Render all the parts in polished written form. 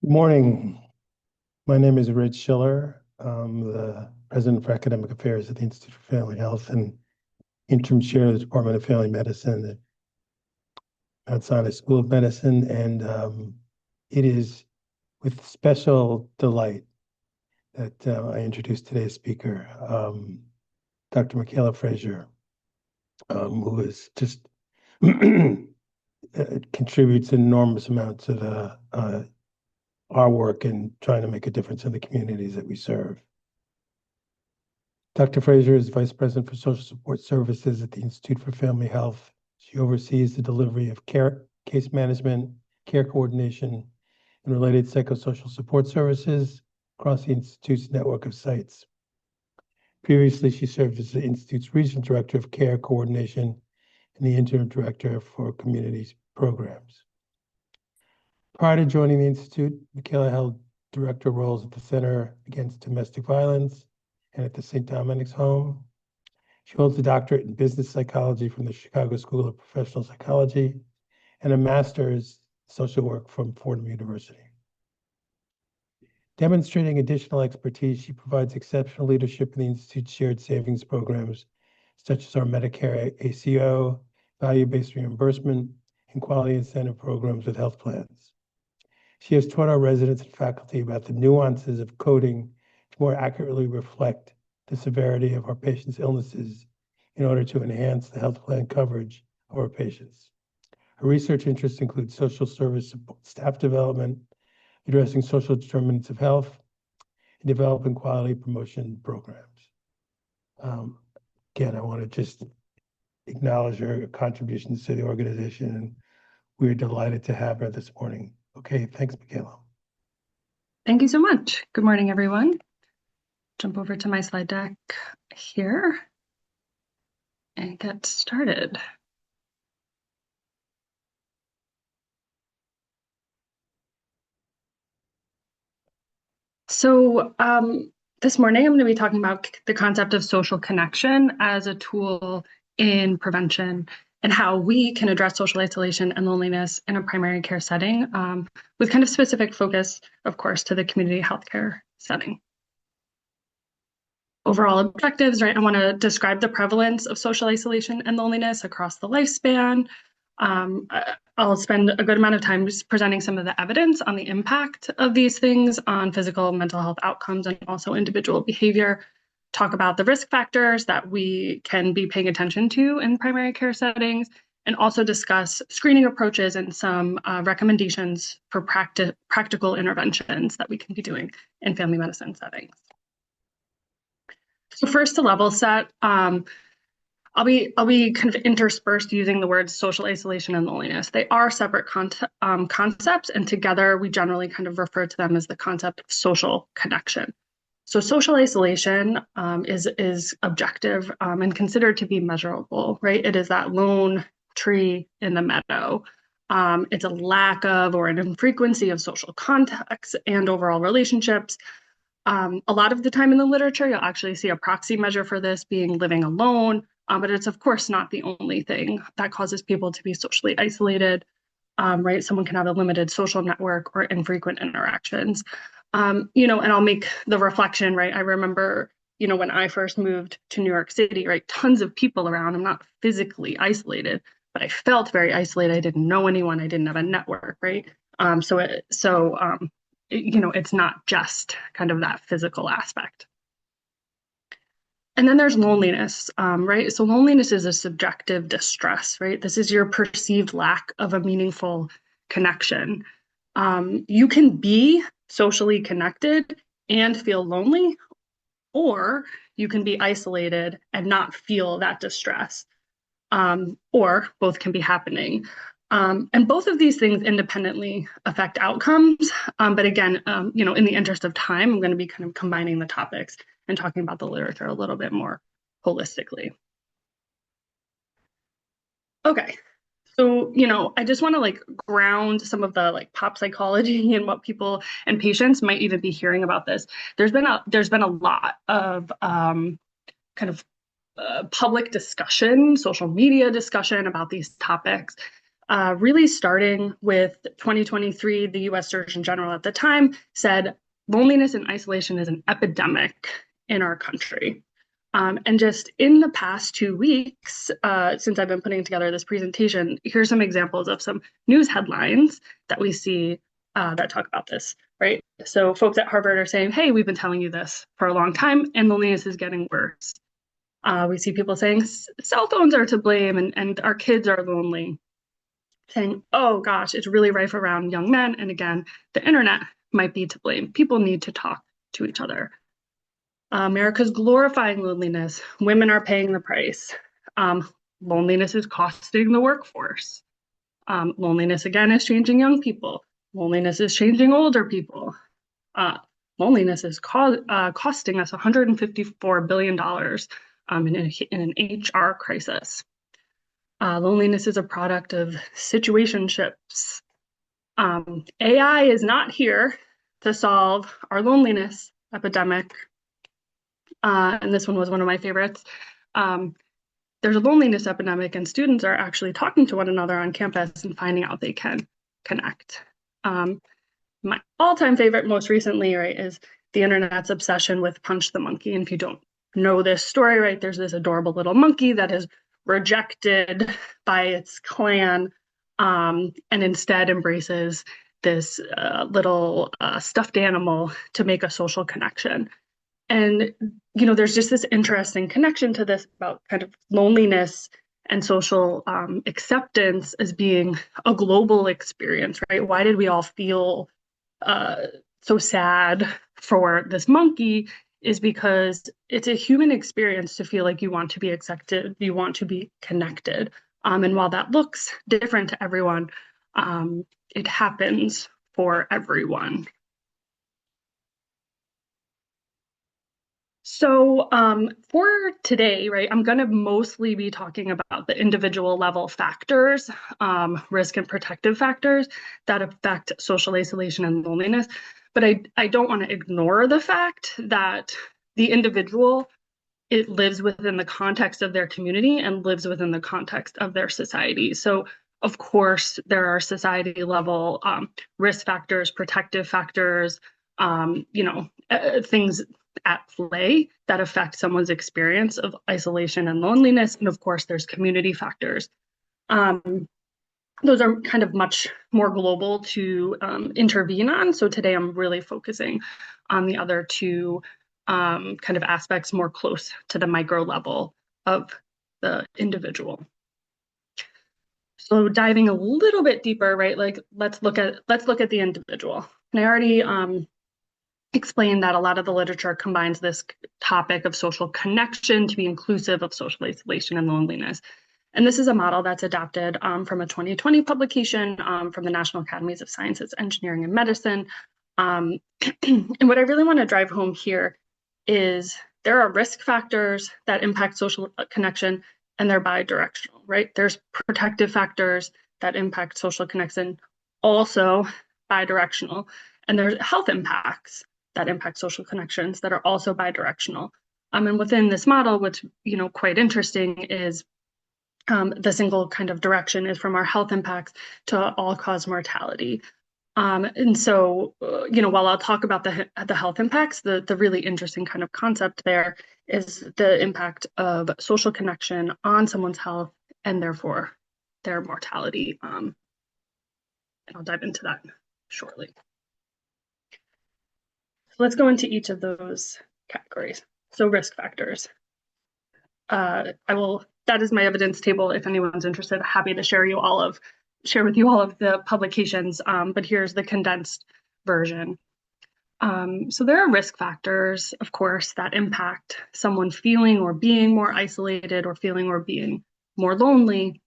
Good morning. My name is Rich Schiller. I'm the President for Academic Affairs at the Institute for Family Health and interim chair of the Department of Family Medicine at Mount Sinai School of Medicine. And it is with special delight that I introduce today's speaker, Dr. Michaela Frazier, who is just contributes an enormous amount to our work in trying to make a difference in the communities that we serve. Dr. Frazier is Vice President for Social Support Services at the Institute for Family Health. She oversees the delivery of care, case management, care coordination, and related psychosocial support services across the Institute's network of sites. Previously, she served as the Institute's Regional Director of Care Coordination and the Interim Director for Communities Programs. Prior to joining the Institute, Michaela held director roles at the Center Against Domestic Violence and at the St. Dominic's Home. She holds a doctorate in business psychology from the Chicago School of Professional Psychology and a master's social work from Fordham University. Demonstrating additional expertise, she provides exceptional leadership in the Institute's shared savings programs, such as our Medicare ACO, value-based reimbursement, and quality incentive programs with health plans. She has taught our residents and faculty about the nuances of coding to more accurately reflect the severity of our patients' illnesses in order to enhance the health plan coverage of our patients. Her research interests include social service support, staff development, addressing social determinants of health, and developing quality promotion programs. Again, I want to just acknowledge her contributions to the organization, and we're delighted to have her this morning. Okay, thanks, Michaela. Thank you so much. Good morning, everyone. Jump over to my slide deck here and get started. So this morning, I'm going to be talking about the concept of social connection as a tool in prevention and how we can address social isolation and loneliness in a primary care setting with kind of specific focus, of course, to the community healthcare setting. Overall objectives, right? I want to describe the prevalence of social isolation and loneliness across the lifespan. I'll spend a good amount of time just presenting some of the evidence on the impact of these things on physical and mental health outcomes and also individual behavior. Talk about the risk factors that we can be paying attention to in primary care settings, and also discuss screening approaches and some recommendations for practical interventions that we can be doing in family medicine settings. So first, to level set, I'll be kind of interspersed using the words social isolation and loneliness. They are separate concepts, and together we generally kind of refer to them as the concept of social connection. So social isolation is objective and considered to be measurable, right? It is that lone tree in the meadow. It's a lack of or an infrequency of social contacts and overall relationships. A lot of the time in the literature, you'll actually see a proxy measure for this being living alone, but it's of course not the only thing that causes people to be socially isolated, right? Someone can have a limited social network or infrequent interactions. And I'll make the reflection, right? I remember, when I first moved to New York City, right? Tons of people around. I'm not physically isolated, but I felt very isolated. I didn't know anyone. I didn't have a network, right? It's not just kind of that physical aspect. And then there's loneliness, right? So loneliness is a subjective distress, right? This is your perceived lack of a meaningful connection. You can be socially connected and feel lonely, or you can be isolated and not feel that distress, or both can be happening. And both of these things independently affect outcomes. But again, in the interest of time, I'm going to be kind of combining the topics and talking about the literature a little bit more holistically. Okay. So, I just want to ground some of the pop psychology and what people and patients might even be hearing about this. There's been a lot of kind of public discussion, social media discussion about these topics. really starting with 2023, the US Surgeon General at the time said loneliness and isolation is an epidemic in our country. And just in the past 2 weeks, since I've been putting together this presentation, here's some examples of some news headlines that we see that talk about this, right? So folks at Harvard are saying, hey, we've been telling you this for a long time, and loneliness is getting worse. We see people saying cell phones are to blame and our kids are lonely, saying, oh gosh, it's really rife around young men. And again, the internet might be to blame. People need to talk to each other. America's glorifying loneliness. Women are paying the price. Loneliness is costing the workforce. Loneliness, again, is changing young people. Loneliness is changing older people. Loneliness is costing us $154 billion in an HR crisis. Loneliness is a product of situationships. AI is not here to solve our loneliness epidemic. And this one was one of my favorites. There's a loneliness epidemic, and students are actually talking to one another on campus and finding out they can connect. My all-time favorite, most recently, right, is the internet's obsession with Punch the Monkey. And if you don't know this story, right, there's this adorable little monkey that is rejected by its clan, and instead embraces this little stuffed animal to make a social connection. And, you know, there's just this interesting connection to this about kind of loneliness and social acceptance as being a global experience, right? Why did we all feel so sad for this monkey? Is because it's a human experience to feel like you want to be accepted, you want to be connected. And while that looks different to everyone, it happens for everyone. So for today, right, I'm going to mostly be talking about the individual level factors, risk and protective factors that affect social isolation and loneliness. But I don't want to ignore the fact that the individual, it lives within the context of their community and lives within the context of their society. So of course, there are society level risk factors, protective factors, things at play that affect someone's experience of isolation and loneliness. And of course, there's community factors. Those are kind of much more global to intervene on. So today I'm really focusing on the other two kind of aspects more close to the micro level of the individual. So diving a little bit deeper, right? Like let's look at the individual. And I already explained that a lot of the literature combines this topic of social connection to be inclusive of social isolation and loneliness. And this is a model that's adapted from a 2020 publication from the National Academies of Sciences, Engineering, and Medicine. And what I really want to drive home here is there are risk factors that impact social connection, and they're bidirectional, right? There's protective factors that impact social connection, also bidirectional. And there's health impacts that impact social connections that are also bidirectional. And within this model, what's quite interesting is the single kind of direction is from our health impacts to all-cause mortality. And so, while I'll talk about the health impacts, the really interesting kind of concept there is the impact of social connection on someone's health and therefore their mortality. And I'll dive into that shortly. So let's go into each of those categories. So risk factors. That is my evidence table. If anyone's interested, happy to share with you all of the publications, but here's the condensed version. So there are risk factors, of course, that impact someone feeling or being more isolated or feeling or being more lonely.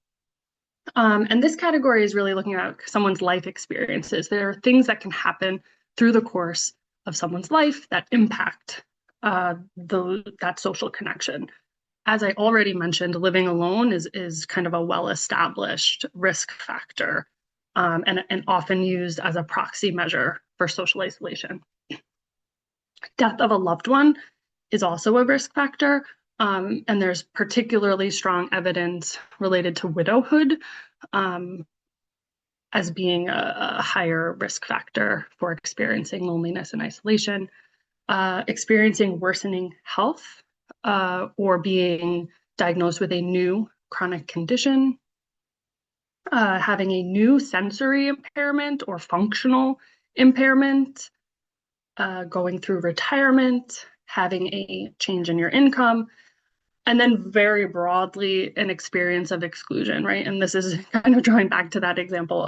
And this category is really looking at someone's life experiences. There are things that can happen through the course of someone's life that impact that social connection. As I already mentioned, living alone is kind of a well-established risk factor and often used as a proxy measure for social isolation. Death of a loved one is also a risk factor, and there's particularly strong evidence related to widowhood. as being a higher risk factor for experiencing loneliness and isolation, experiencing worsening health, or being diagnosed with a new chronic condition, having a new sensory impairment or functional impairment, going through retirement, having a change in your income, and then very broadly an experience of exclusion, right? And this is kind of drawing back to that example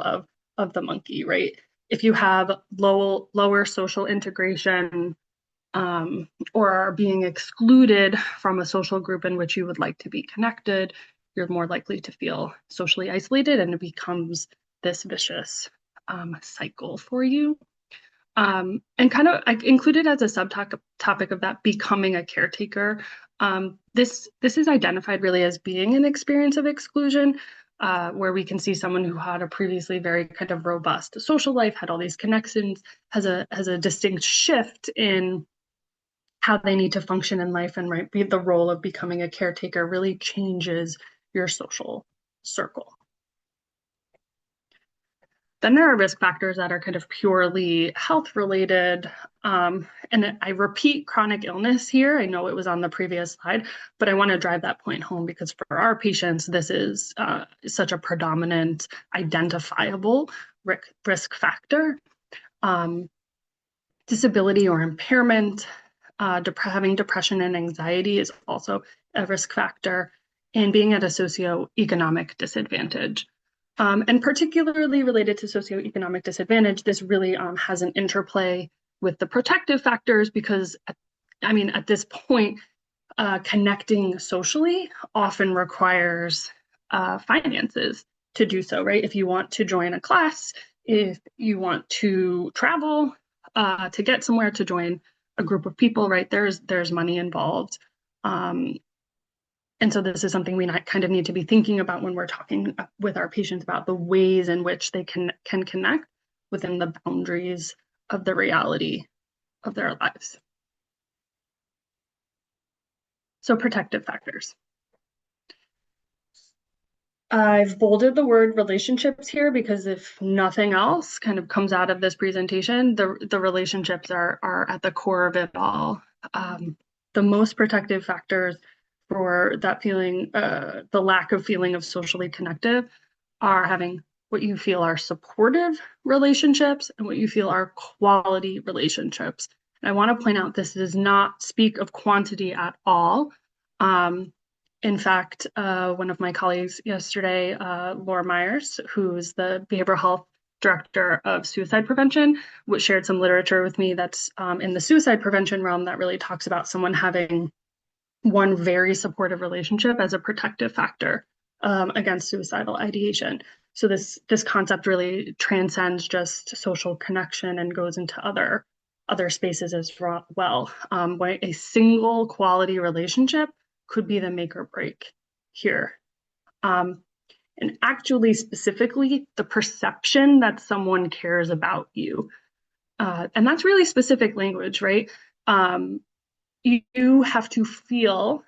of the monkey, right? If you have lower social integration, or are being excluded from a social group in which you would like to be connected, you're more likely to feel socially isolated, and it becomes this vicious cycle for you. And kind of I included as a subtopic of that becoming a caretaker. This is identified really as being an experience of exclusion, where we can see someone who had a previously very kind of robust social life, had all these connections, has a distinct shift in how they need to function in life, and right, the role of becoming a caretaker really changes your social circle. Then there are risk factors that are kind of purely health related. And I repeat chronic illness here. I know it was on the previous slide, but I want to drive that point home because for our patients, this is such a predominant identifiable risk factor. Disability or impairment, having depression and anxiety is also a risk factor, and being at a socioeconomic disadvantage. And particularly related to socioeconomic disadvantage, this really has an interplay with the protective factors because, at this point, connecting socially often requires finances to do so, right? If you want to join a class, if you want to travel to get somewhere, to join a group of people, right? There's money involved. And so this is something we kind of need to be thinking about when we're talking with our patients about the ways in which they can connect within the boundaries of the reality of their lives. So protective factors. I've bolded the word relationships here because if nothing else kind of comes out of this presentation, the relationships are at the core of it all. The most protective factors for that feeling, the lack of feeling of socially connected, are having what you feel are supportive relationships and what you feel are quality relationships. And I want to point out this does not speak of quantity at all. In fact, one of my colleagues yesterday, Laura Myers, who's the behavioral health director of suicide prevention, shared some literature with me that's in the suicide prevention realm that really talks about someone having one very supportive relationship as a protective factor against suicidal ideation. So this concept really transcends just social connection and goes into other spaces as well. Where a single quality relationship could be the make or break here. And actually, specifically, the perception that someone cares about you. And that's really specific language, right? You have to feel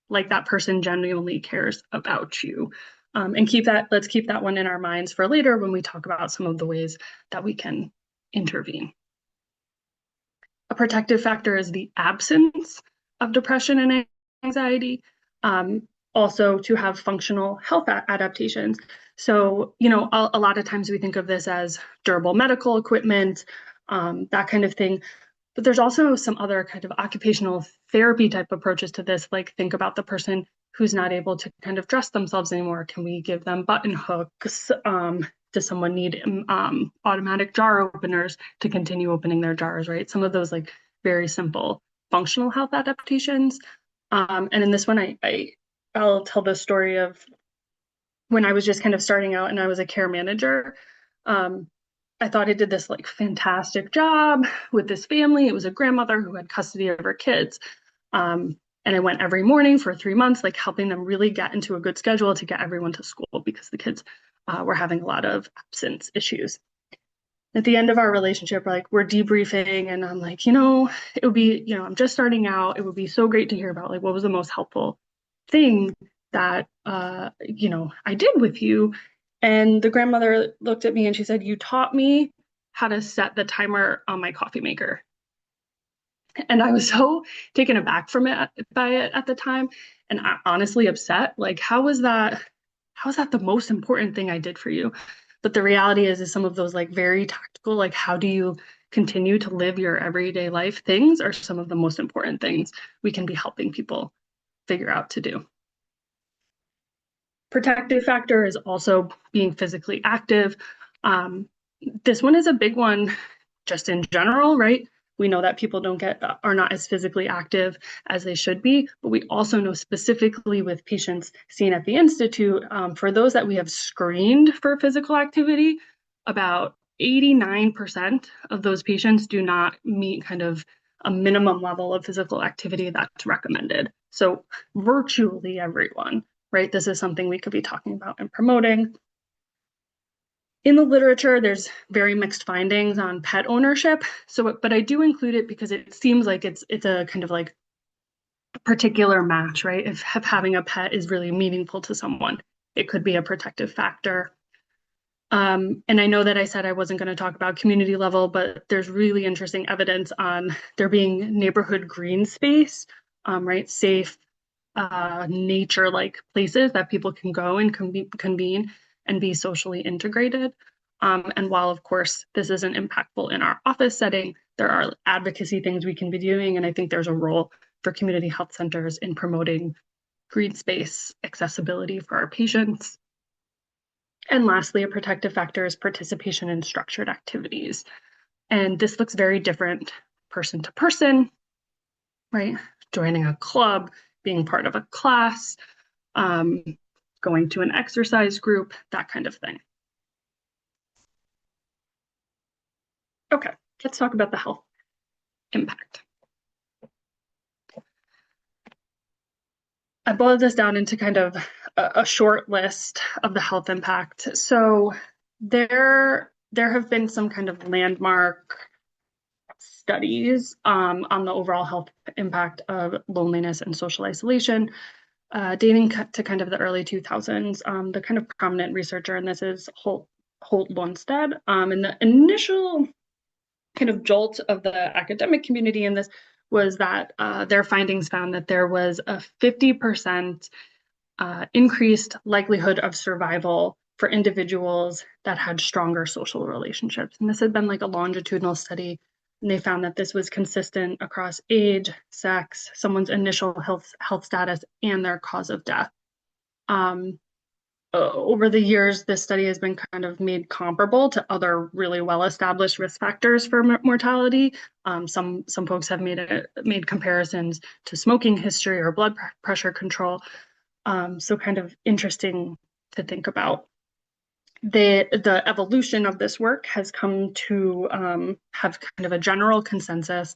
like that person genuinely cares about you. And let's keep that one in our minds for later when we talk about some of the ways that we can intervene. A protective factor is the absence of depression and anxiety. Also to have functional health adaptations. So, a lot of times we think of this as durable medical equipment, that kind of thing. But there's also some other kind of occupational therapy type approaches to this, like think about the person who's not able to kind of dress themselves anymore. Can we give them button hooks? Does someone need automatic jar openers to continue opening their jars, right? Some of those like very simple functional health adaptations. And in this one, I'll tell the story of when I was just kind of starting out and I was a care manager. I thought I did this like fantastic job with this family. It was a grandmother who had custody of her kids. And I went every morning for 3 months, like helping them really get into a good schedule to get everyone to school because the kids were having a lot of absence issues. At the end of our relationship, we're debriefing and I'm like, it would be, I'm just starting out. It would be so great to hear about like what was the most helpful thing that, I did with you. And the grandmother looked at me and she said, "You taught me how to set the timer on my coffee maker." And I was so taken aback by it at the time, and honestly upset. Like, how is that the most important thing I did for you? But the reality is some of those like very tactical, like how do you continue to live your everyday life things are some of the most important things we can be helping people figure out to do. Protective factor is also being physically active. Um, this one is a big one just in general, right? We know that people are not as physically active as they should be, but we also know specifically with patients seen at the Institute, for those that we have screened for physical activity, about 89% of those patients do not meet kind of a minimum level of physical activity that's recommended. So virtually everyone, right? This is something we could be talking about and promoting. In the literature, there's very mixed findings on pet ownership. So, but I do include it because it seems like it's a kind of like a particular match, right? If having a pet is really meaningful to someone, it could be a protective factor. And I know that I said I wasn't going to talk about community level, but there's really interesting evidence on there being neighborhood green space, right? Safe, nature-like places that people can go and convene and be socially integrated. And while, of course, this isn't impactful in our office setting, there are advocacy things we can be doing. And I think there's a role for community health centers in promoting green space accessibility for our patients. And lastly, a protective factor is participation in structured activities. And this looks very different person to person, right? Joining a club, being part of a class, um, going to an exercise group, that kind of thing. Okay, let's talk about the health impact. I boiled this down into kind of a short list of the health impact. So there have been some kind of landmark studies on the overall health impact of loneliness and social isolation, dating to kind of the early 2000s. The kind of prominent researcher in this is Holt Lundstedt. And the initial kind of jolt of the academic community in this was that their findings found that there was a 50% increased likelihood of survival for individuals that had stronger social relationships. And this had been like a longitudinal study. And they found that this was consistent across age, sex, someone's initial health status, and their cause of death. Over the years, this study has been kind of made comparable to other really well-established risk factors for mortality. Some folks have made comparisons to smoking history or blood pressure control. So kind of interesting to think about. The evolution of this work has come to have kind of a general consensus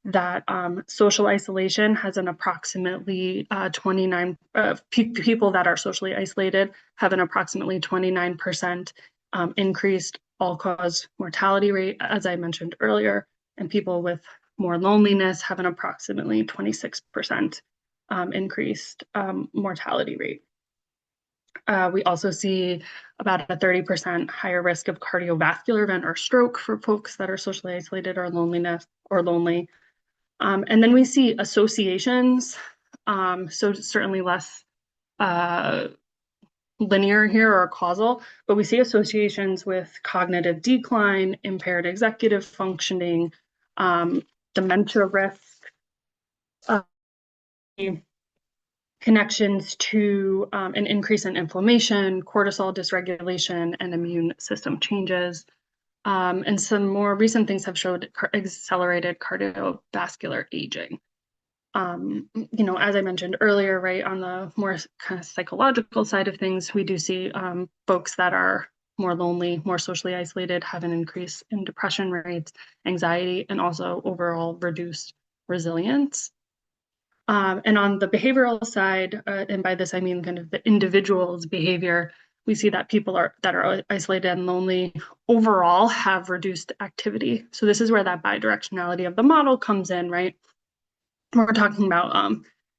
that social isolation has an approximately 29 people that are socially isolated have an approximately 29% increased all-cause mortality rate, as I mentioned earlier, and people with more loneliness have an approximately 26% increased mortality rate. We also see about a 30% higher risk of cardiovascular event or stroke for folks that are socially isolated or lonely. And then we see associations, so certainly less linear here or causal, but we see associations with cognitive decline, impaired executive functioning, dementia risk, connections to an increase in inflammation, cortisol dysregulation, and immune system changes. And some more recent things have showed accelerated cardiovascular aging. As I mentioned earlier, right, on the more kind of psychological side of things, we do see folks that are more lonely, more socially isolated, have an increase in depression rates, anxiety, and also overall reduced resilience. And on the behavioral side, and by this I mean kind of the individual's behavior, we see that people that are isolated and lonely overall have reduced activity. So this is where that bidirectionality of the model comes in, right? We're talking about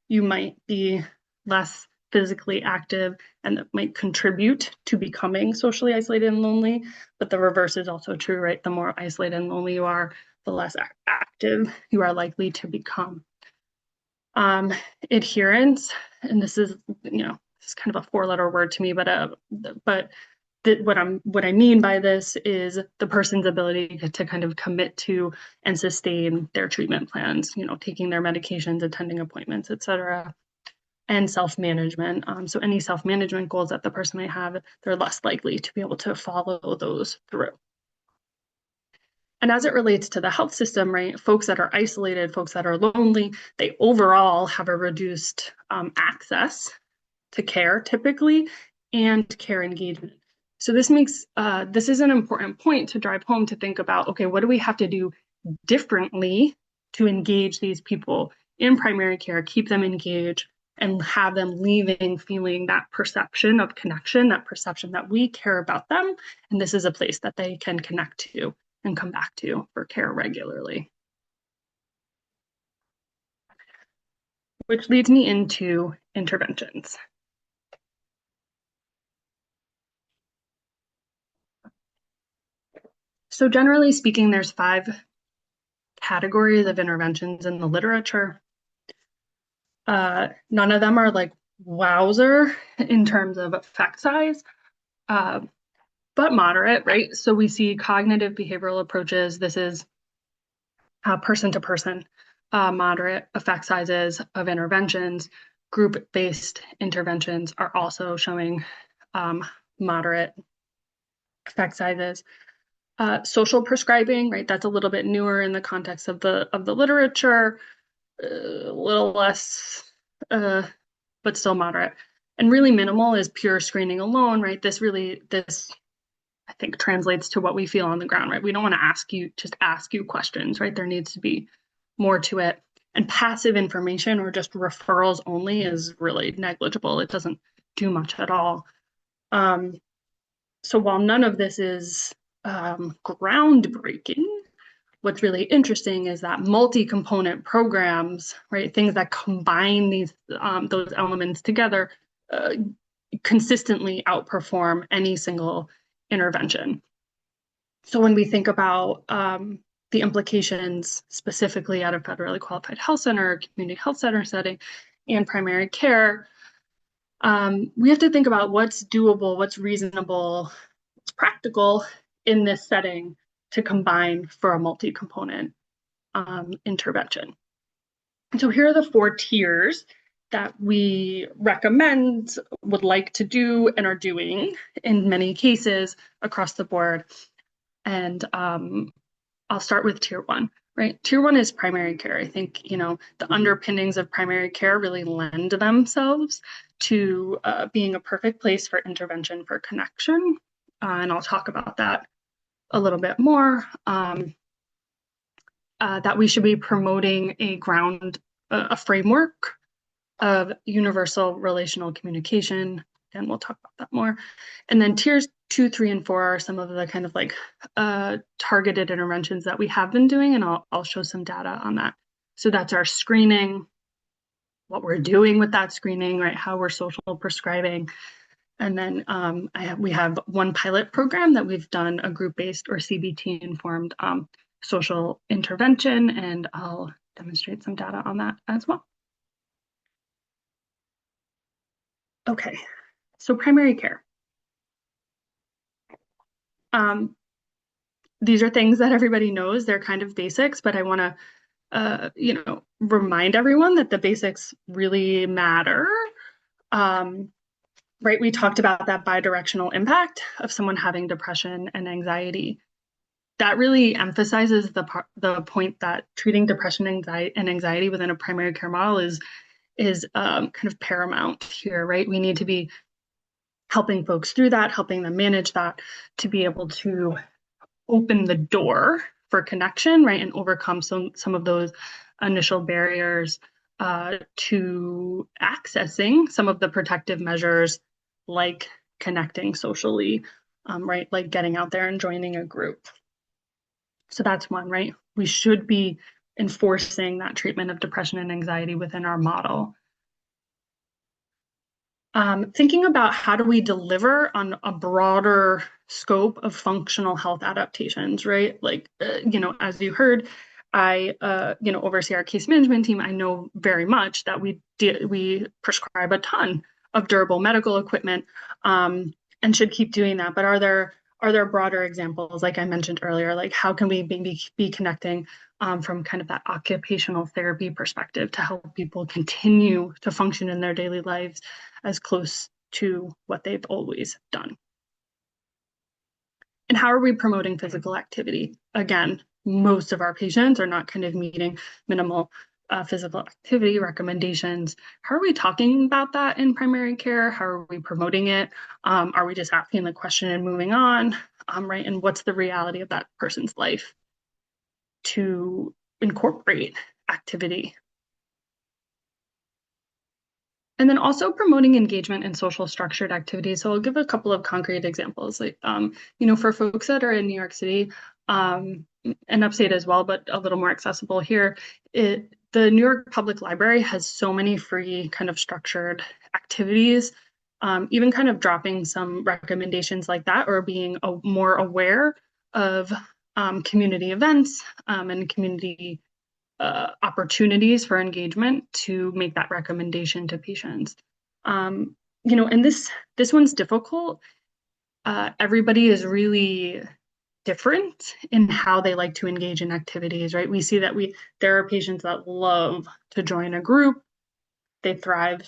you might be less physically active and that might contribute to becoming socially isolated and lonely. But the reverse is also true, right? The more isolated and lonely you are, the less active you are likely to become. Adherence, and this is, it's kind of a four-letter word to me, but what I mean by this is the person's ability to kind of commit to and sustain their treatment plans, taking their medications, attending appointments, et cetera, and self-management. So any self-management goals that the person may have, they're less likely to be able to follow those through. And as it relates to the health system, right, folks that are isolated, folks that are lonely, they overall have a reduced access to care typically and care engagement. So this is an important point to drive home to think about, okay, what do we have to do differently to engage these people in primary care, keep them engaged, and have them leaving feeling that perception of connection, that perception that we care about them, and this is a place that they can connect to and come back to for care regularly. Which leads me into interventions. So generally speaking, there's 5 categories of interventions in the literature. None of them are like wowzer in terms of effect size, but moderate, right? So we see cognitive behavioral approaches. This is person to person, moderate effect sizes of interventions. Group-based interventions are also showing moderate effect sizes. Social prescribing, right? That's a little bit newer in the context of the literature, a little less, but still moderate. And really minimal is pure screening alone, right? This I think translates to what we feel on the ground, right? We don't want to just ask you questions, right? There needs to be more to it. And passive information or just referrals only is really negligible. It doesn't do much at all. So while none of this is groundbreaking, what's really interesting is that multi-component programs, right, things that combine those elements together, consistently outperform any single intervention. So when we think about the implications specifically at a federally qualified health center, community health center setting, and primary care, we have to think about what's doable, what's reasonable, what's practical in this setting to combine for a multi-component intervention. And so here are the 4 tiers that we recommend, would like to do, and are doing in many cases across the board. And I'll start with tier 1, right? Tier 1 is primary care. I think, the underpinnings of primary care really lend themselves to being a perfect place for intervention for connection. And I'll talk about that a little bit more. That we should be promoting a framework of universal relational communication, and we'll talk about that more. And then tiers 2, 3, and 4 are some of the kind of like targeted interventions that we have been doing, and I'll show some data on that. So that's our screening, what we're doing with that screening, right? How we're social prescribing. And then we have one pilot program that we've done, a group-based or CBT-informed social intervention, and I'll demonstrate some data on that as well. Okay, so primary care. These are things that everybody knows. They're kind of basics, but I want to, remind everyone that the basics really matter. Right, we talked about that bidirectional impact of someone having depression and anxiety. That really emphasizes the point that treating depression and anxiety within a primary care model is kind of paramount here, right? We need to be helping folks through that, helping them manage that, to be able to open the door for connection, right, and overcome some of those initial barriers to accessing some of the protective measures, like connecting socially, right, like getting out there and joining a group. So that's one, right? We should be enforcing that treatment of depression and anxiety within our model. Thinking about how do we deliver on a broader scope of functional health adaptations, right? Like, as you heard, I, oversee our case management team. I know very much that we prescribe a ton of durable medical equipment, and should keep doing that. But are there broader examples, like I mentioned earlier, like how can we maybe be connecting from kind of that occupational therapy perspective to help people continue to function in their daily lives as close to what they've always done? And how are we promoting physical activity? Again, most of our patients are not kind of meeting minimal physical activity recommendations. How are we talking about that in primary care? How are we promoting it? Are we just asking the question and moving on? Right? And what's the reality of that person's life to incorporate activity? And then also promoting engagement in social structured activities. So I'll give a couple of concrete examples. Like, for folks that are in New York City, and upstate as well, but a little more accessible here, the New York Public Library has so many free kind of structured activities. Even kind of dropping some recommendations like that, or being more aware of community events and community opportunities for engagement to make that recommendation to patients. And this one's difficult. Everybody is really different in how they like to engage in activities, right? We see that there are patients that love to join a group. They thrive.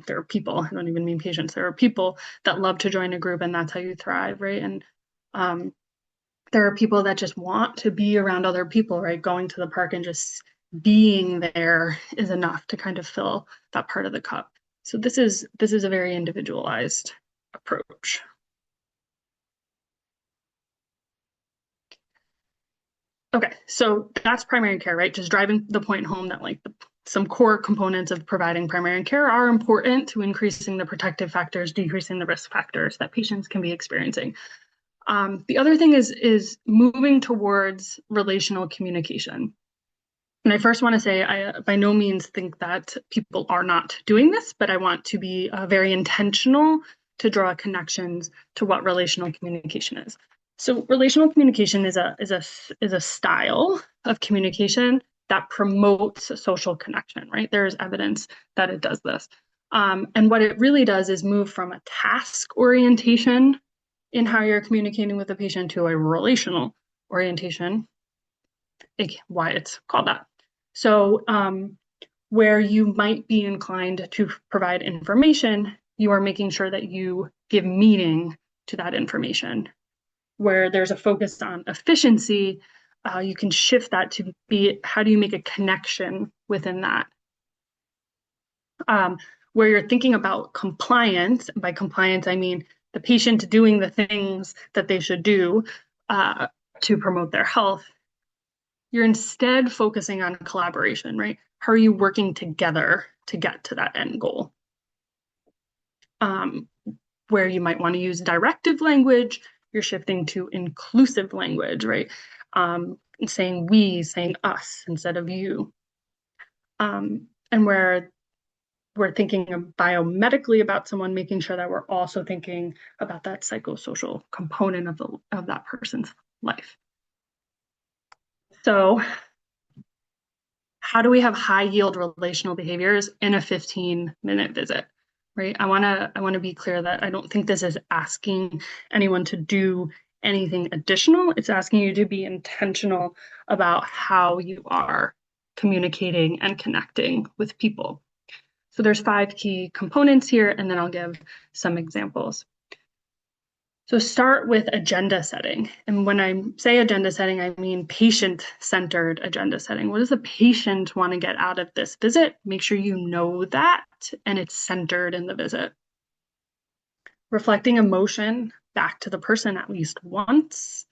There are people, I don't even mean patients, there are people that love to join a group, and that's how you thrive, right? And there are people that just want to be around other people, right? Going to the park and just being there is enough to kind of fill that part of the cup. So this is a very individualized approach. Okay, so that's primary care, right? Just driving the point home that like some core components of providing primary care are important to increasing the protective factors, decreasing the risk factors that patients can be experiencing. The other thing is moving towards relational communication. And I first want to say, I by no means think that people are not doing this, but I want to be very intentional to draw connections to what relational communication is. So relational communication is a style of communication that promotes social connection, right? There's evidence that it does this. And what it really does is move from a task orientation in how you're communicating with the patient to a relational orientation, why it's called that. So where you might be inclined to provide information, you are making sure that you give meaning to that information. Where there's a focus on efficiency, you can shift that to be, how do you make a connection within that? Where you're thinking about compliance, by compliance, I mean the patient doing the things that they should do to promote their health. You're instead focusing on collaboration, right? How are you working together to get to that end goal? Where you might want to use directive language, you're shifting to inclusive language, right? Saying we, saying us instead of you. And where we're thinking biomedically about someone, making sure that we're also thinking about that psychosocial component of that person's life. So how do we have high yield relational behaviors in a 15-minute visit, right? I want to be clear that I don't think this is asking anyone to do anything additional. It's asking you to be intentional about how you are communicating and connecting with people. So there's 5 key components here, and then I'll give some examples. So start with agenda setting. And when I say agenda setting, I mean patient-centered agenda setting. What does the patient want to get out of this visit? Make sure you know that and it's centered in the visit. Reflecting emotion back to the person at least once.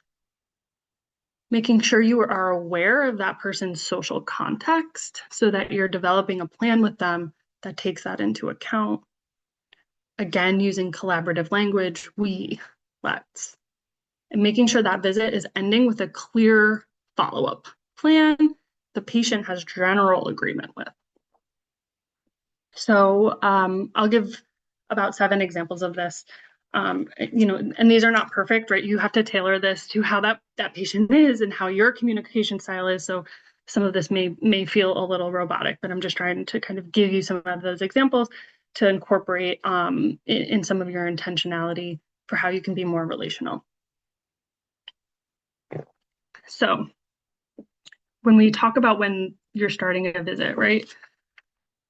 Making sure you are aware of that person's social context so that you're developing a plan with them that takes that into account. Again, using collaborative language, we, let's, and making sure that visit is ending with a clear follow-up plan the patient has general agreement with. So I'll give about 7 examples of this. And these are not perfect, right? You have to tailor this to how that patient is and how your communication style is. So some of this may feel a little robotic, but I'm just trying to kind of give you some of those examples to incorporate in some of your intentionality for how you can be more relational. So when we talk about when you're starting a visit, right?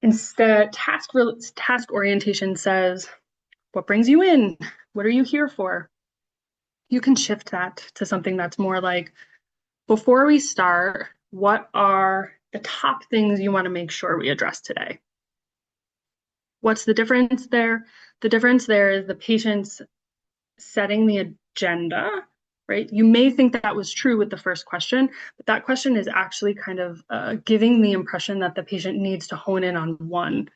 Instead, task orientation says, what brings you in? What are you here for? You can shift that to something that's more like, before we start, what are the top things you want to make sure we address today? What's the difference there? The difference there is the patient's setting the agenda, right? You may think that was true with the first question, but that question is actually kind of giving the impression that the patient needs to hone in on one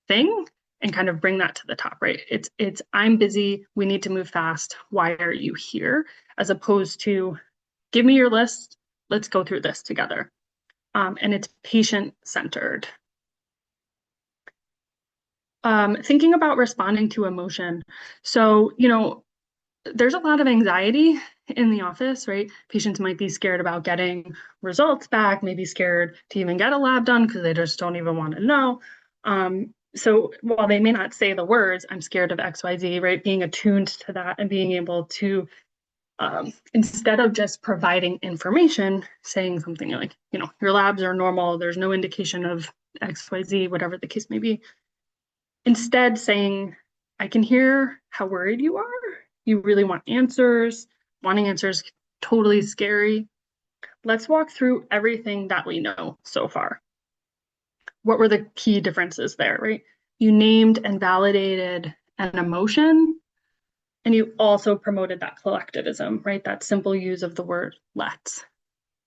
thing and kind of bring that to the top, right? It's I'm busy, we need to move fast, why are you here? As opposed to, give me your list, let's go through this together. And it's patient-centered. Thinking about responding to emotion. So, there's a lot of anxiety in the office, right? Patients might be scared about getting results back, maybe scared to even get a lab done because they just don't even want to know. So while they may not say the words, I'm scared of XYZ, right? Being attuned to that and being able to, instead of just providing information, saying something like, your labs are normal, there's no indication of XYZ, whatever the case may be. Instead saying, I can hear how worried you are. You really want answers. Wanting answers, totally scary. Let's walk through everything that we know so far. What were the key differences there, right? You named and validated an emotion, and you also promoted that collectivism, right? That simple use of the word let's.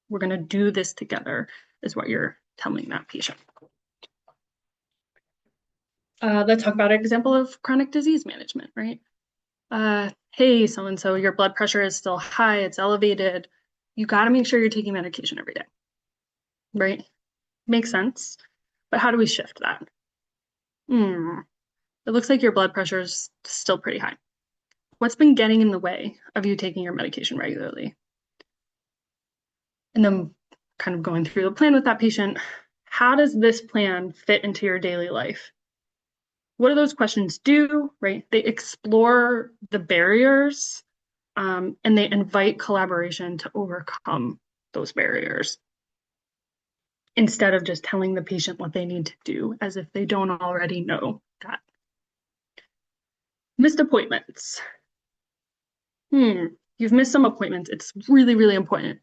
We're going to do this together is what you're telling that patient. Let's talk about an example of chronic disease management, right? Hey, so-and-so, your blood pressure is still high, it's elevated. You got to make sure you're taking medication every day, right? Makes sense. But how do we shift that? It looks like your blood pressure is still pretty high. What's been getting in the way of you taking your medication regularly? And then kind of going through the plan with that patient. How does this plan fit into your daily life? What do those questions do, right? They explore the barriers and they invite collaboration to overcome those barriers instead of just telling the patient what they need to do as if they don't already know that. Missed appointments. You've missed some appointments. It's really, really important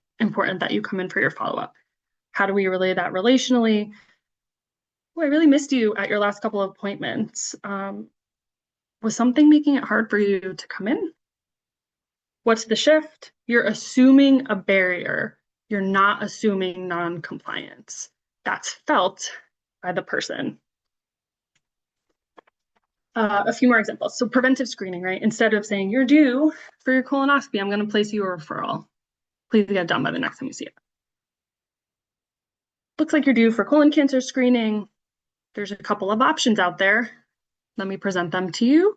that you come in for your follow-up. How do we relay that relationally? Oh, I really missed you at your last couple of appointments. Was something making it hard for you to come in? What's the shift? You're assuming a barrier. You're not assuming non-compliance. That's felt by the person. A few more examples. So preventive screening, right? Instead of saying you're due for your colonoscopy, I'm going to place you a referral. Please get it done by the next time you see it. Looks like you're due for colon cancer screening. There's a couple of options out there. Let me present them to you.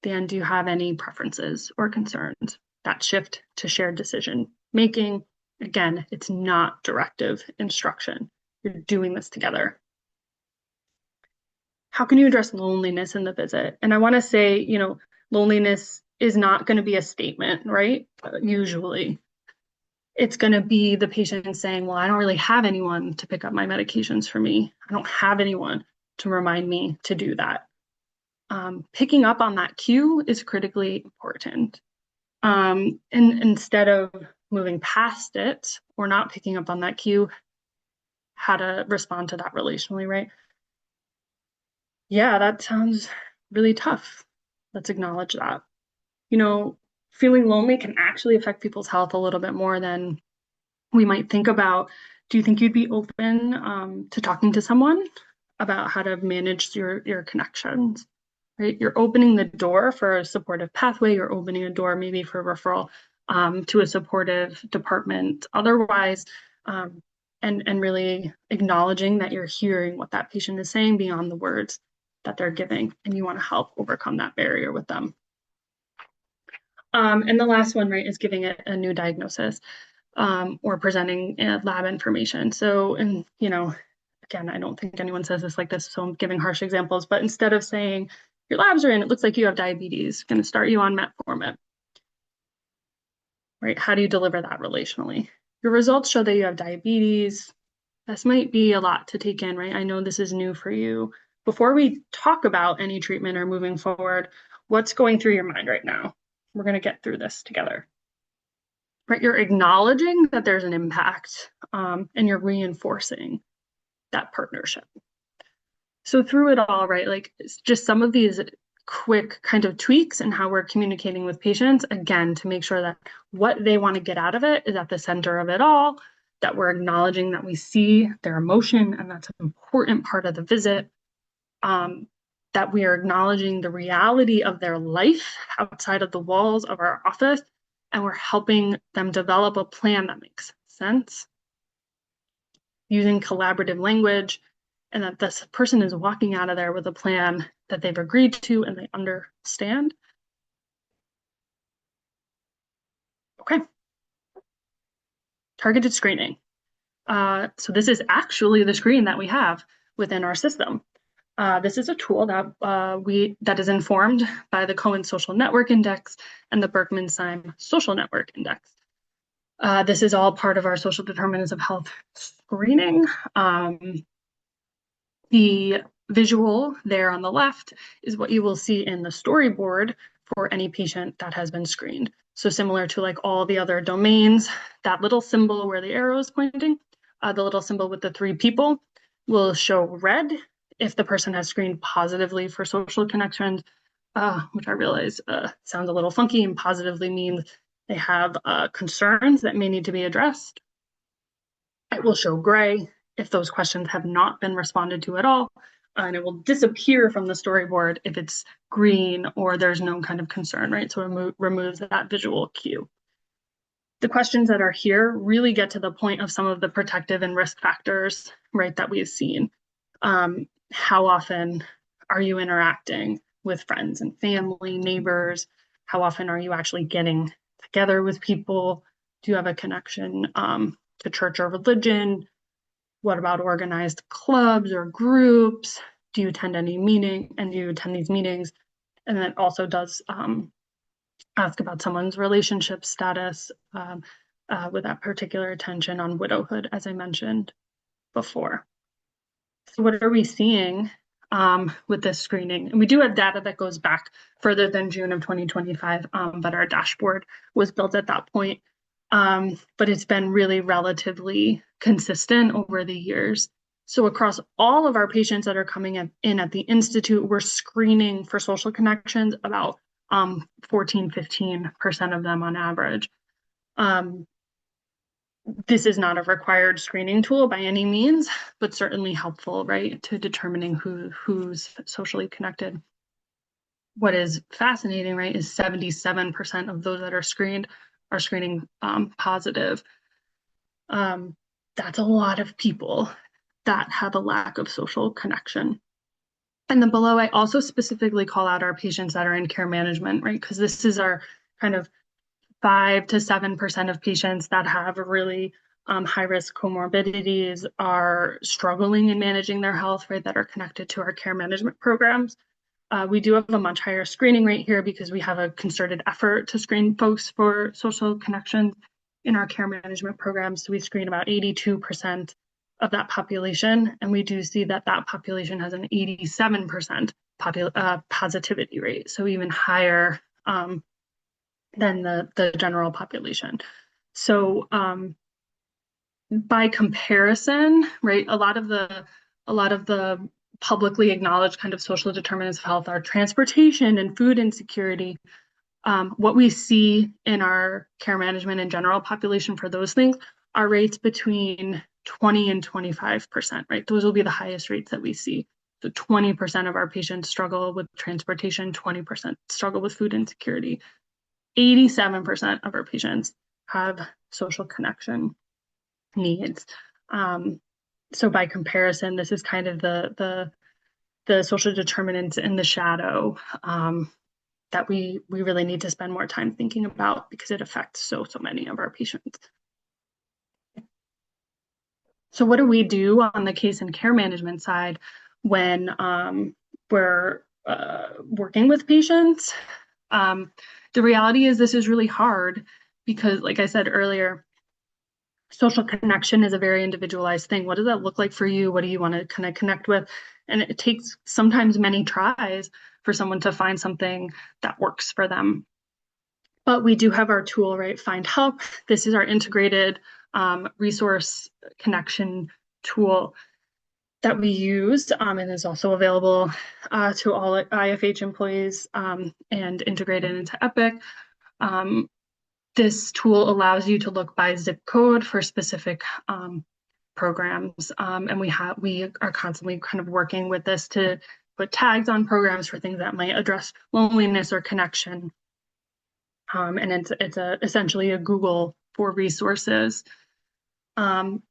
Dan, do you have any preferences or concerns? That shift to shared decision making. Again, it's not directive instruction. You're doing this together. How can you address loneliness in the visit? And I want to say, loneliness is not going to be a statement, right? Usually. It's going to be the patient saying, well, I don't really have anyone to pick up my medications for me. I don't have anyone to remind me to do that. Picking up on that cue is critically important. And instead of moving past it or not picking up on that cue, how to respond to that relationally, right? Yeah, that sounds really tough. Let's acknowledge that. Feeling lonely can actually affect people's health a little bit more than we might think about. Do you think you'd be open to talking to someone about how to manage your connections? Right? You're opening the door for a supportive pathway. You're opening a door maybe for referral to a supportive department otherwise, and really acknowledging that you're hearing what that patient is saying beyond the words. that they're giving, and you want to help overcome that barrier with them. And the last one, right, is giving it a new diagnosis or presenting lab information. So, and again, I don't think anyone says this like this, so I'm giving harsh examples, but instead of saying your labs are in, it looks like you have diabetes, going to start you on metformin, right? How do you deliver that relationally? Your results show that you have diabetes. This might be a lot to take in, right? I know this is new for you. Before we talk about any treatment or moving forward, what's going through your mind right now? We're going to get through this together. Right? You're acknowledging that there's an impact and you're reinforcing that partnership. So through it all, right, like it's just some of these quick kind of tweaks and how we're communicating with patients, again, to make sure that what they want to get out of it is at the center of it all, that we're acknowledging that we see their emotion, and that's an important part of the visit, that we are acknowledging the reality of their life outside of the walls of our office, and we're helping them develop a plan that makes sense, using collaborative language, and that this person is walking out of there with a plan that they've agreed to and they understand. Okay. Targeted screening. So this is actually the screen that we have within our system. This is a tool that is informed by the Cohen Social Network Index and the Berkman-Syme Social Network Index. This is all part of our social determinants of health screening. The visual there on the left is what you will see in the storyboard for any patient that has been screened. So similar to like all the other domains, that little symbol where the arrow is pointing, the little symbol with the 3 people will show red if the person has screened positively for social connections, which I realize sounds a little funky, and positively means they have concerns that may need to be addressed. It will show gray if those questions have not been responded to at all, and it will disappear from the storyboard if it's green or there's no kind of concern, right? So it removes that visual cue. The questions that are here really get to the point of some of the protective and risk factors, right, that we've seen. How often are you interacting with friends and family, neighbors? How often are you actually getting together with people? Do you have a connection to church or religion? What about organized clubs or groups? Do you attend any meeting, and do you attend these meetings? And then it also does ask about someone's relationship status with that particular attention on widowhood, as I mentioned before. So what are we seeing with this screening? And we do have data that goes back further than June of 2025, but our dashboard was built at that point. But it's been really relatively consistent over the years. So across all of our patients that are coming in at the Institute, we're screening for social connections about 14, 15% of them on average. This is not a required screening tool by any means, but certainly helpful, right, to determining who's socially connected. What is fascinating, right, is 77% of those that are screening positive. That's a lot of people that have a lack of social connection. And then below, I also specifically call out our patients that are in care management, right, because this is our kind of 5 to 7% of patients that have really high-risk comorbidities, are struggling in managing their health, right, that are connected to our care management programs. We do have a much higher screening rate here because we have a concerted effort to screen folks for social connections in our care management programs. So we screen about 82% of that population, and we do see that that population has an 87% positivity rate, so even higher than the general population. So by comparison, right, a lot of the publicly acknowledged kind of social determinants of health are transportation and food insecurity. What we see in our care management and general population for those things are rates between 20 and 25%, right? Those will be the highest rates that we see. So 20% of our patients struggle with transportation, 20% struggle with food insecurity. 87% of our patients have social connection needs. So by comparison, this is kind of the the social determinants in the shadow that we really need to spend more time thinking about because it affects so many of our patients. So what do we do on the case and care management side when we're working with patients? The reality is this is really hard because, like I said earlier, social connection is a very individualized thing. What does that look like for you? What do you want to kind of connect with? And it takes sometimes many tries for someone to find something that works for them. But we do have our tool, right? Find Help. This is our integrated resource connection tool that we use and is also available to all IFH employees and integrated into Epic. This tool allows you to look by zip code for specific programs, and we are constantly kind of working with this to put tags on programs for things that might address loneliness or connection. And it's essentially a Google for resources. The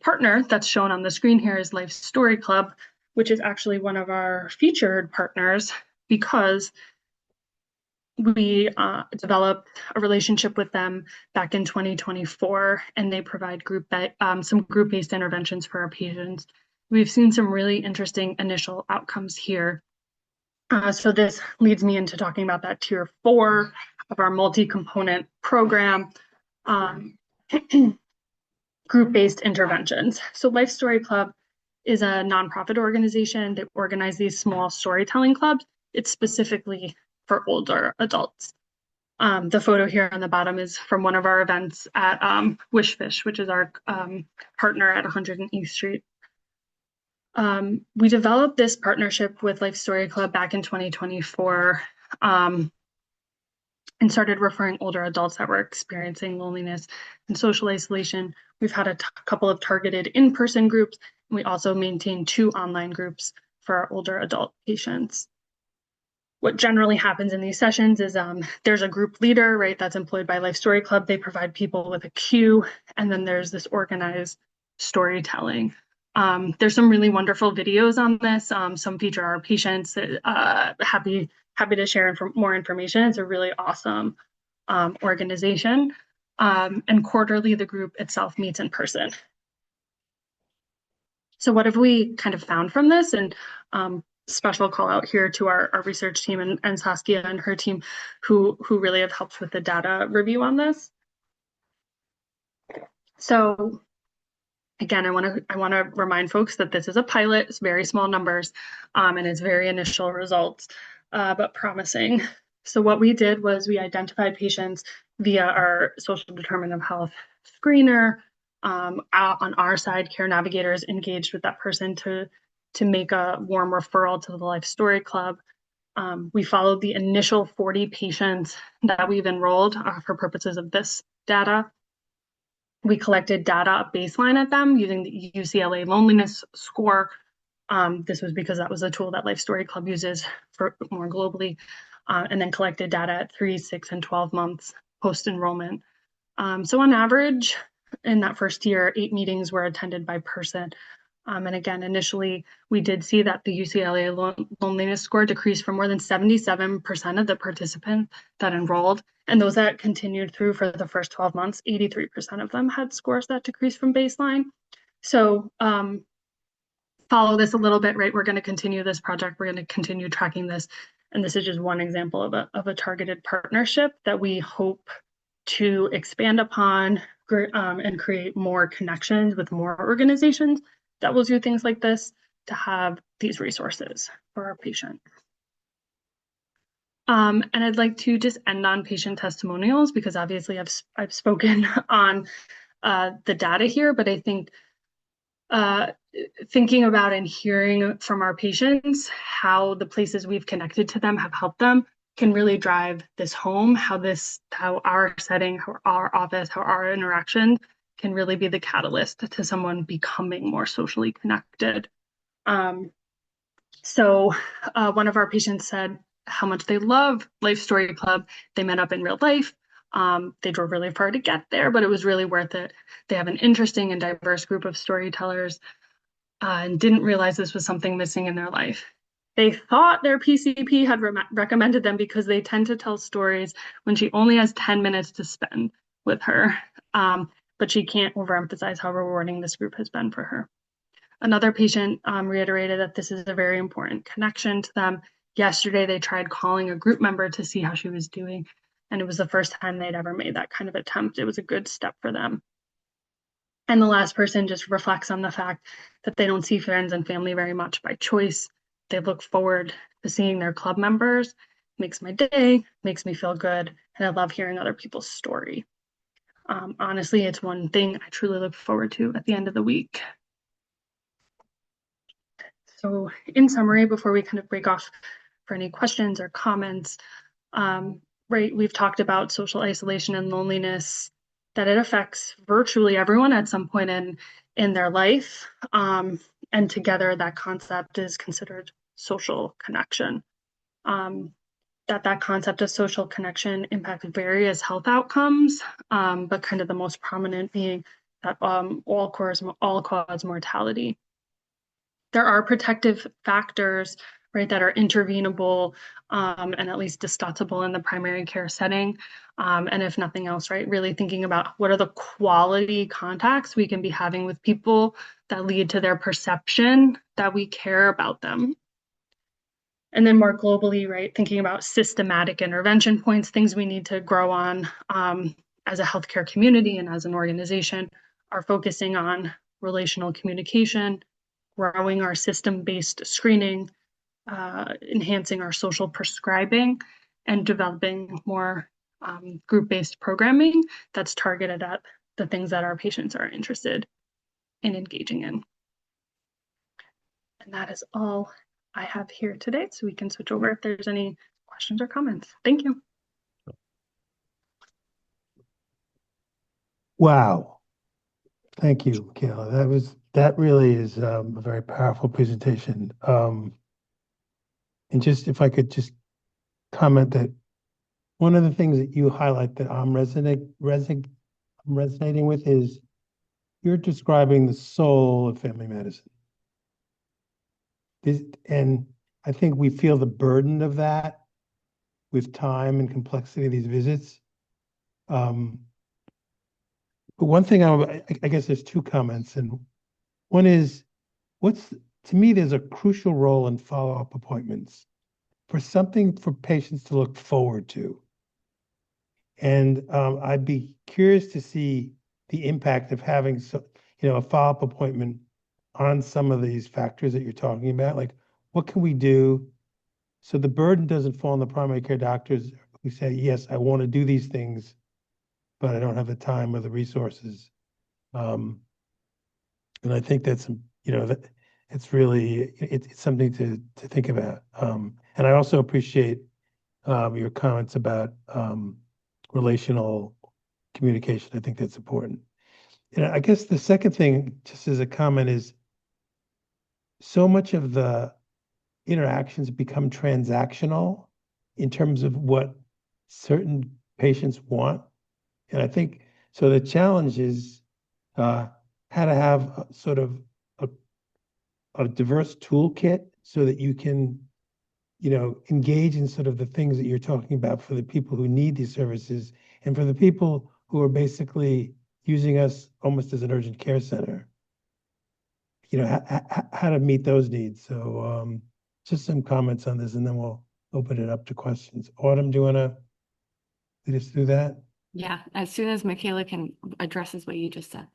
partner that's shown on the screen here is Life Story Club, which is actually one of our featured partners because we developed a relationship with them back in 2024, and they provide some group-based interventions for our patients. We've seen some really interesting initial outcomes here. So this leads me into talking about that tier 4 of our multi-component program, group-based interventions. So Life Story Club is a nonprofit organization that organizes these small storytelling clubs. It's specifically for older adults. The photo here on the bottom is from one of our events at Wishfish, which is our partner at 100 East Street. We developed this partnership with Life Story Club back in 2024 and started referring older adults that were experiencing loneliness and social isolation. We've had a couple of targeted in-person groups, and we also maintain 2 online groups for our older adult patients. What generally happens in these sessions is there's a group leader, right, that's employed by Life Story Club. They provide people with a cue, and then there's this organized storytelling. There's some really wonderful videos on this. Some feature our patients. Happy to share more information. It's a really awesome organization. And quarterly, the group itself meets in person. So what have we kind of found from this? And special call out here to our research team and Saskia and her team who really have helped with the data review on this. So again, I want to remind folks that this is a pilot. It's very small numbers and it's very initial results, but promising. So what we did was we identified patients via our social determinant of health screener. On our side, care navigators engaged with that person to make a warm referral to the Life Story Club. We followed the initial 40 patients that we've enrolled for purposes of this data. We collected data baseline at them using the UCLA loneliness score. This was because that was a tool that Life Story Club uses for more globally, and then collected data at 3, 6, and 12 months post-enrollment. So on average, in that first year, 8 meetings were attended by person. And again, initially, we did see that the UCLA loneliness score decreased for more than 77% of the participants that enrolled. And those that continued through for the first 12 months, 83% of them had scores that decreased from baseline. So follow this a little bit, right? We're going to continue this project. We're going to continue tracking this. And this is just one example of a targeted partnership that we hope to expand upon and create more connections with more organizations that will do things like this to have these resources for our patients. And I'd like to just end on patient testimonials because obviously I've spoken on the data here, but I think thinking about and hearing from our patients how the places we've connected to them have helped them can really drive this home, how our setting, how our office, how our interactions can really be the catalyst to someone becoming more socially connected. So one of our patients said how much they love Life Story Club. They met up in real life. They drove really far to get there, but it was really worth it. They have an interesting and diverse group of storytellers. and didn't realize this was something missing in their life. They thought their PCP had recommended them because they tend to tell stories when she only has 10 minutes to spend with her. But she can't overemphasize how rewarding this group has been for her. Another patient reiterated that this is a very important connection to them. Yesterday, they tried calling a group member to see how she was doing, and it was the first time they'd ever made that kind of attempt. It was a good step for them. And the last person just reflects on the fact that they don't see friends and family very much by choice. They look forward to seeing their club members. Makes my day, makes me feel good, and I love hearing other people's story. Honestly, it's one thing I truly look forward to at the end of the week. So in summary, before we kind of break off for any questions or comments, right, we've talked about social isolation and loneliness, that it affects virtually everyone at some point in their life. And together that concept is considered social connection. That concept of social connection impacts various health outcomes, but kind of the most prominent being that all-cause mortality. There are protective factors, right, that are intervenable and at least discussable in the primary care setting. And if nothing else, right, really thinking about what are the quality contacts we can be having with people that lead to their perception that we care about them. And then more globally, right, thinking about systematic intervention points, things we need to grow on as a healthcare community and as an organization are focusing on relational communication, growing our system-based screening, enhancing our social prescribing, and developing more group-based programming that's targeted at the things that our patients are interested in engaging in. And that is all I have here today, so we can switch over if there's any questions or comments. Thank you. Wow. Thank you, Michaela. That really is a very powerful presentation. And just if I could just comment that one of the things that you highlight that I'm resonating with is you're describing the soul of family medicine. And I think we feel the burden of that with time and complexity of these visits. But one thing I guess there's two comments, and one is to me, there's a crucial role in follow-up appointments for something for patients to look forward to. And I'd be curious to see the impact of having a follow-up appointment on some of these factors that you're talking about. Like, what can we do so the burden doesn't fall on the primary care doctors who say, yes, I want to do these things, but I don't have the time or the resources. And I think that's, that it's really, it's something to think about. And I also appreciate your comments about relational communication. I think that's important. And I guess the second thing, just as a comment, is so much of the interactions become transactional in terms of what certain patients want. And I think so the challenge is how to have sort of a diverse toolkit so that you can, engage in sort of the things that you're talking about for the people who need these services and for the people who are basically using us almost as an urgent care center, how to meet those needs. So just some comments on this, and then we'll open it up to questions. Autumn, do you want to lead us through that? Yeah, as soon as Michaela can address what you just said.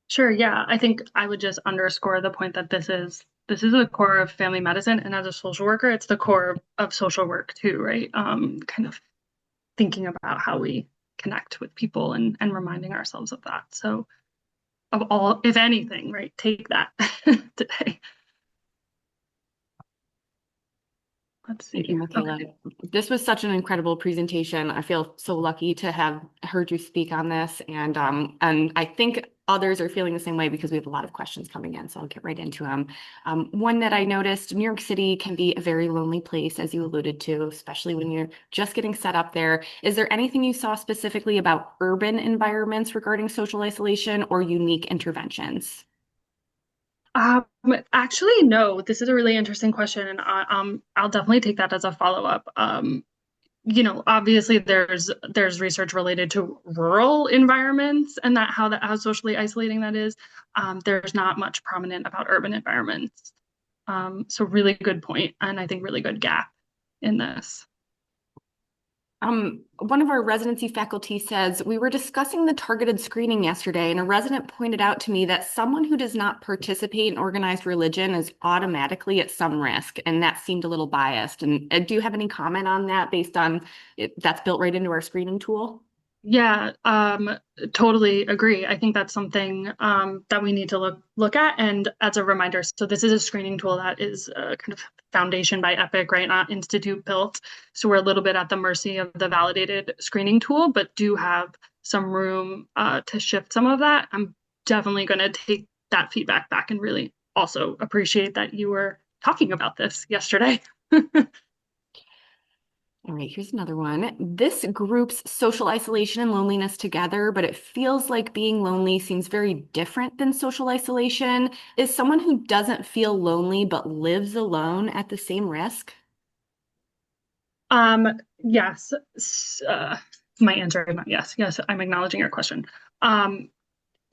Sure, yeah. I think I would just underscore the point that this is the core of family medicine, and as a social worker, it's the core of social work too, right? Kind of thinking about how we connect with people and reminding ourselves of that. So of all, if anything, right, take that today. Let's see. Thank you, Michaela. Okay. This was such an incredible presentation. I feel so lucky to have heard you speak on this, and I think others are feeling the same way because we have a lot of questions coming in, so I'll get right into them. One that I noticed, New York City can be a very lonely place, as you alluded to, especially when you're just getting set up there. Is there anything you saw specifically about urban environments regarding social isolation or unique interventions? Um, Actually, no, this is a really interesting question, and I'll definitely take that as a follow-up. Obviously there's research related to rural environments and how socially isolating that is. There's not much prominent about urban environments. So really good point, and I think really good gap in this. One of our residency faculty says, we were discussing the targeted screening yesterday, and a resident pointed out to me that someone who does not participate in organized religion is automatically at some risk, and that seemed a little biased. And do you have any comment on that based on that's built right into our screening tool? Yeah, totally agree. I think that's something that we need to look at. And as a reminder, so this is a screening tool that is kind of foundation by Epic, right? Not institute built. So we're a little bit at the mercy of the validated screening tool, but do have some room to shift some of that. I'm definitely going to take that feedback back and really also appreciate that you were talking about this yesterday. All right, here's another one. This groups social isolation and loneliness together, but it feels like being lonely seems very different than social isolation. Is someone who doesn't feel lonely but lives alone at the same risk? Yes. My answer is not yes. Yes, I'm acknowledging your question.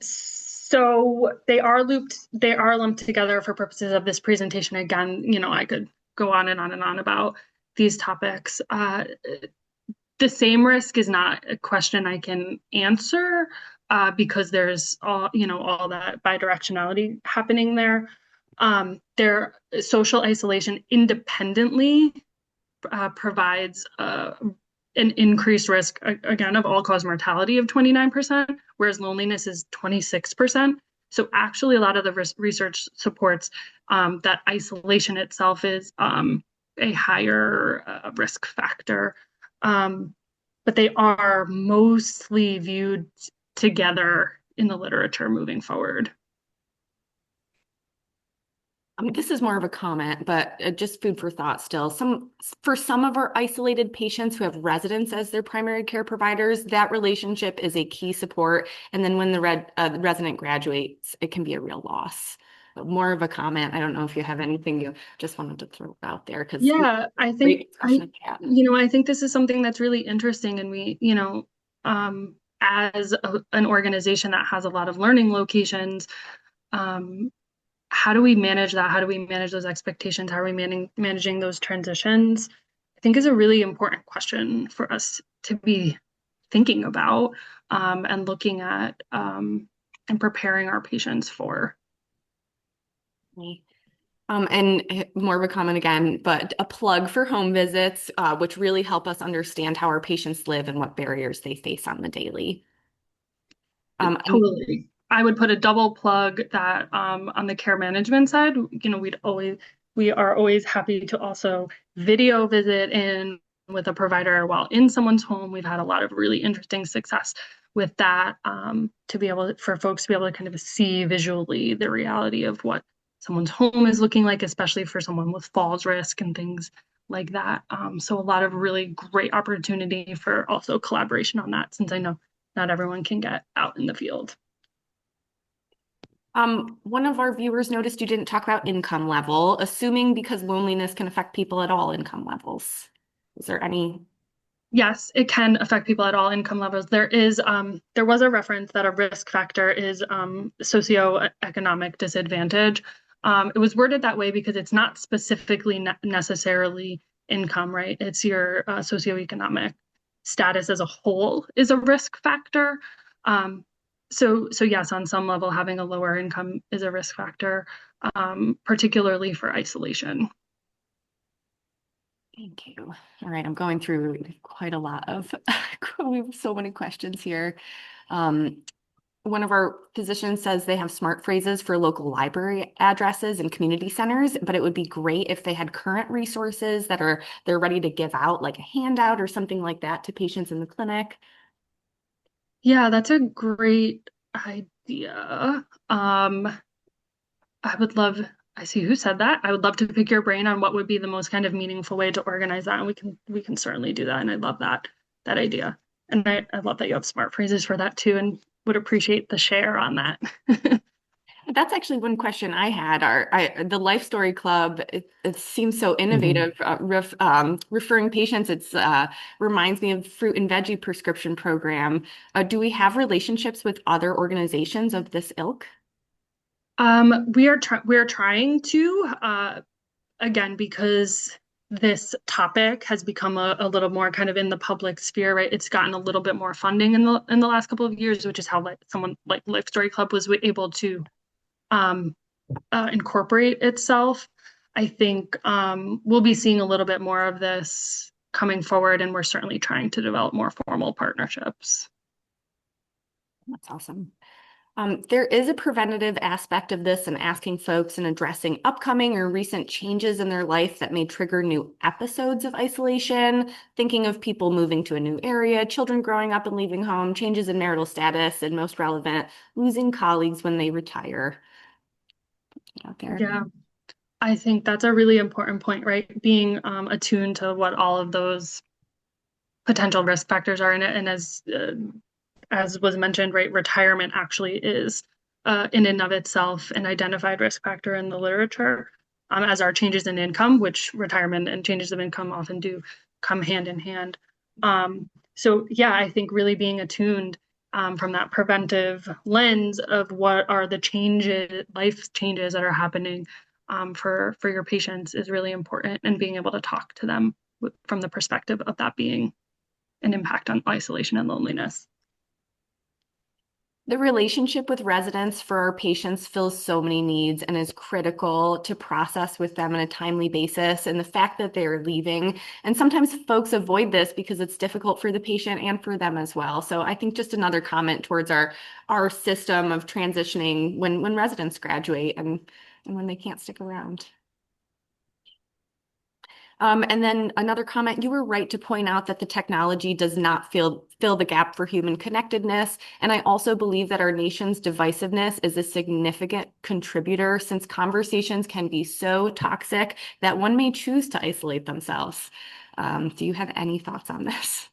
So they are lumped together for purposes of this presentation. Again, I could go on and on and on about these topics. The same risk is not a question I can answer because there's all that bidirectionality happening there. Their social isolation independently provides an increased risk, again, of all-cause mortality of 29%, whereas loneliness is 26%. So actually, a lot of the research supports that isolation itself is a higher risk factor. But they are mostly viewed together in the literature moving forward. This is more of a comment, but just food for thought still. For some of our isolated patients who have residents as their primary care providers, that relationship is a key support. And then when the resident graduates, it can be a real loss. But more of a comment. I don't know if you have anything you just wanted to throw out there because Yeah, I think this is something that's really interesting, and we, as an organization that has a lot of learning locations, how do we manage that? How do we manage those expectations? How are we managing those transitions? I think is a really important question for us to be thinking about and looking at and preparing our patients for. And more of a comment again, but a plug for home visits, which really help us understand how our patients live and what barriers they face on the daily. Totally. I would put a double plug that on the care management side, we are always happy to also video visit in with a provider while in someone's home. We've had a lot of really interesting success with that for folks to be able to kind of see visually the reality of what someone's home is looking like, especially for someone with falls risk and things like that. So a lot of really great opportunity for also collaboration on that, since I know not everyone can get out in the field. One of our viewers noticed you didn't talk about income level, assuming because loneliness can affect people at all income levels. Is there any? Yes, it can affect people at all income levels. There was a reference that a risk factor is socioeconomic disadvantage. It was worded that way because it's not specifically necessarily income, right? It's your socioeconomic status as a whole is a risk factor. So yes, on some level, having a lower income is a risk factor, particularly for isolation. Thank you. All right, I'm going through quite a lot of, we have so many questions here. One of our physicians says they have smart phrases for local library addresses and community centers, but it would be great if they had current resources they're ready to give out, like a handout or something like that to patients in the clinic. Yeah, that's a great idea. I see who said that. I would love to pick your brain on what would be the most kind of meaningful way to organize that. And we can certainly do that. And I love that idea. And I love that you have smart phrases for that too, and would appreciate the share on that. That's actually one question I had. The Life Story Club, it seems so innovative, referring patients. It's reminds me of fruit and veggie prescription program. Do we have relationships with other organizations of this ilk? We are trying to, again, because this topic has become a little more kind of in the public sphere, right? It's gotten a little bit more funding in the last couple of years, which is how like someone like Life Story Club was able to um, incorporate itself. I think we'll be seeing a little bit more of this coming forward, and we're certainly trying to develop more formal partnerships. That's awesome. There is a preventative aspect of this and asking folks and addressing upcoming or recent changes in their life that may trigger new episodes of isolation, thinking of people moving to a new area, children growing up and leaving home, changes in marital status, and most relevant, losing colleagues when they retire. Out there. Yeah, I think that's a really important point, right? Being attuned to what all of those potential risk factors are in it, and as was mentioned, right, retirement actually is in and of itself an identified risk factor in the literature, as are changes in income, which retirement and changes of income often do come hand in hand. So yeah, I think really being attuned from that preventive lens of what are the changes, life changes that are happening for your patients is really important, and being able to talk to them from the perspective of that being an impact on isolation and loneliness. The relationship with residents for our patients fills so many needs and is critical to process with them on a timely basis. And the fact that they're leaving, and sometimes folks avoid this because it's difficult for the patient and for them as well. So I think just another comment towards our system of transitioning when residents graduate and when they can't stick around. And then another comment, you were right to point out that the technology does not fill the gap for human connectedness. And I also believe that our nation's divisiveness is a significant contributor, since conversations can be so toxic that one may choose to isolate themselves. Do you have any thoughts on this?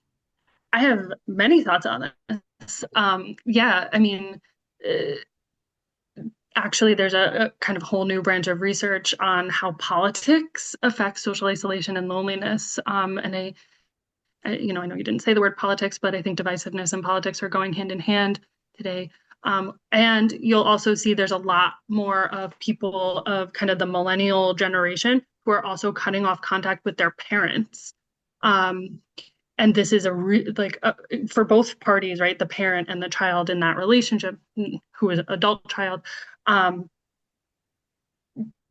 I have many thoughts on this. Yeah, I mean, actually, there's a kind of whole new branch of research on how politics affects social isolation and loneliness. And I know you didn't say the word politics, but I think divisiveness and politics are going hand in hand today. And you'll also see there's a lot more of people of kind of the millennial generation who are also cutting off contact with their parents. And this is for both parties, right? The parent and the child in that relationship, who is an adult child.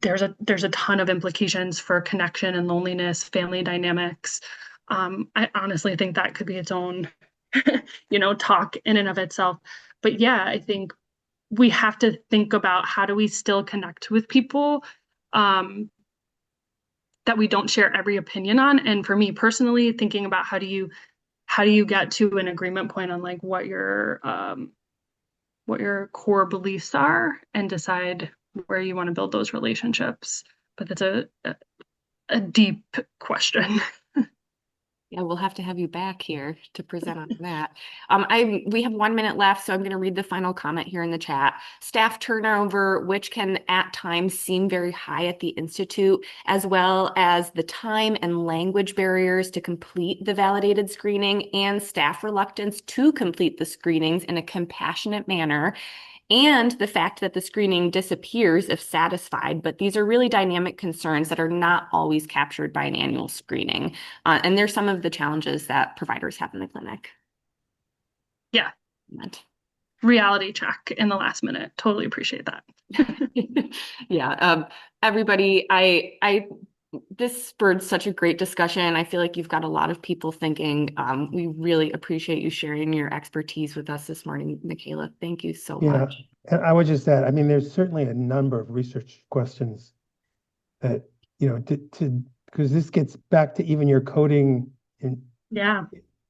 There's a ton of implications for connection and loneliness, family dynamics. I honestly think that could be its own, talk in and of itself. But yeah, I think we have to think about how do we still connect with people that we don't share every opinion on. And for me personally, thinking about how do you get to an agreement point on like what your core beliefs are, and decide where you want to build those relationships. But that's a deep question. Yeah, we'll have to have you back here to present on that. We have 1 minute left, so I'm going to read the final comment here in the chat. Staff turnover, which can at times seem very high at the Institute, as well as the time and language barriers to complete the validated screening, and staff reluctance to complete the screenings in a compassionate manner, and the fact that the screening disappears if satisfied. But these are really dynamic concerns that are not always captured by an annual screening. And there's some of the challenges that providers have in the clinic. Yeah. Reality check in the last minute. Totally appreciate that. Yeah. Everybody, this spurred such a great discussion. I feel like you've got a lot of people thinking. We really appreciate you sharing your expertise with us this morning, Michaela. Thank you so much. And I would just add, I mean, there's certainly a number of research questions that, because this gets back to even your coding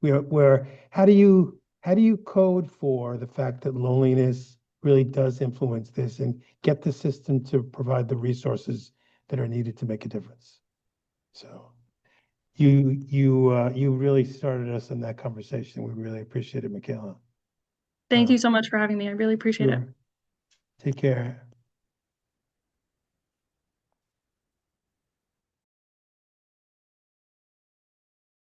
where how do you code for the fact that loneliness really does influence this, and get the system to provide the resources that are needed to make a difference. So you really started us in that conversation. We really appreciate it, Michaela. Thank you so much for having me. I really appreciate it. Take care.